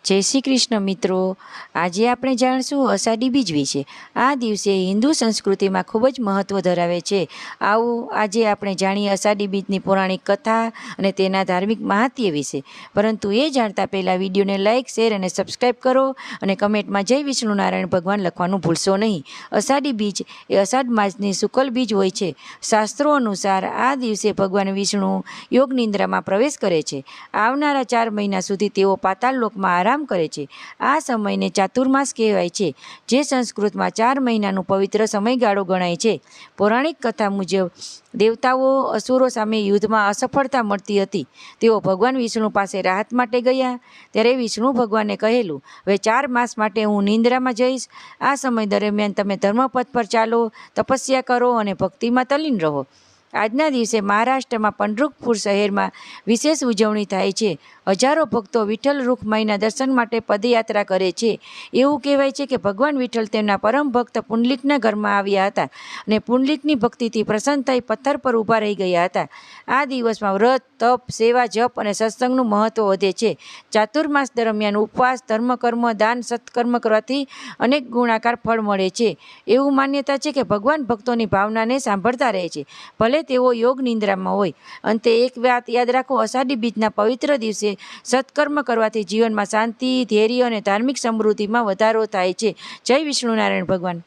જય શ્રી કૃષ્ણ મિત્રો, આજે આપણે જાણશું અષાઢી બીજ વિશે। આ દિવસે હિન્દુ સંસ્કૃતિમાં ખૂબ જ મહત્ત્વ ધરાવે છે। આવો આજે આપણે જાણીએ અષાઢી બીજની પૌરાણિક કથા અને તેના ધાર્મિક મહાત્મ્ય વિશે। પરંતુ એ જાણતા પહેલાં વિડીયોને લાઇક, શેર અને સબસ્ક્રાઈબ કરો અને કમેન્ટમાં જય વિષ્ણુ નારાયણ ભગવાન લખવાનું ભૂલશો નહીં। અષાઢી બીજ એ અષાઢ માસની શુક્લ બીજ હોય છે। શાસ્ત્રો અનુસાર આ દિવસે ભગવાન વિષ્ણુ યોગ નિંદ્રામાં પ્રવેશ કરે છે। આવનારા 4 મહિના સુધી તેઓ પાતાળ લોકમાં આરામ કરે છે। આ સમયને ચાતુર્માસ કહેવાય છે, જે સંસ્કૃતમાં 4 મહિનાનું પવિત્ર સમયગાળો ગણાય છે। પૌરાણિક કથા મુજબ દેવતાઓ અસુરો સામે યુદ્ધમાં અસફળતા મળતી હતી। તેઓ ભગવાન વિષ્ણુ પાસે રાહત માટે ગયા, ત્યારે વિષ્ણુ ભગવાને કહેલું, હવે 4 માસ માટે હું નિંદ્રામાં જઈશ। આ સમય દરમિયાન તમે ધર્મપથ પર ચાલો, તપસ્યા કરો અને ભક્તિમાં તલ્લીન રહો। આજના દિવસે મહારાષ્ટ્રમાં પંઢરપુર શહેરમાં વિશેષ ઉજવણી થાય છે। હજારો ભક્તો વિઠ્ઠલ રૂકમાઈના દર્શન માટે પદયાત્રા કરે છે। એવું કહેવાય છે કે ભગવાન વિઠ્ઠલ તેમના પરમ ભક્ત પુંડલિકના ઘરમાં આવ્યા હતા અને પુંડલિકની ભક્તિથી પ્રસન્ન થઈ પથ્થર પર ઊભા રહી ગયા હતા। આ દિવસમાં વ્રત, તપ, સેવા, જપ અને સત્સંગનું મહત્ત્વ વધે છે। ચાતુર્માસ દરમિયાન ઉપવાસ, ધર્મકર્મ, દાન, સત્કર્મ કરવાથી અનેક ગુણાકાર ફળ મળે છે। એવું માન્યતા છે કે ભગવાન ભક્તોની ભાવનાને સાંભળતા રહે છે, ભલે તેઓ યોગ નિંદ્રામાં હોય। અંતે એક વાત યાદ રાખો, અષાઢી બીજના પવિત્ર દિવસે સત્કર્મ કરવાથી જીવનમાં શાંતિ, ધૈર્ય અને ધાર્મિક સમૃદ્ધિમાં વધારો થાય છે। જય વિષ્ણુ નારાયણ ભગવાન।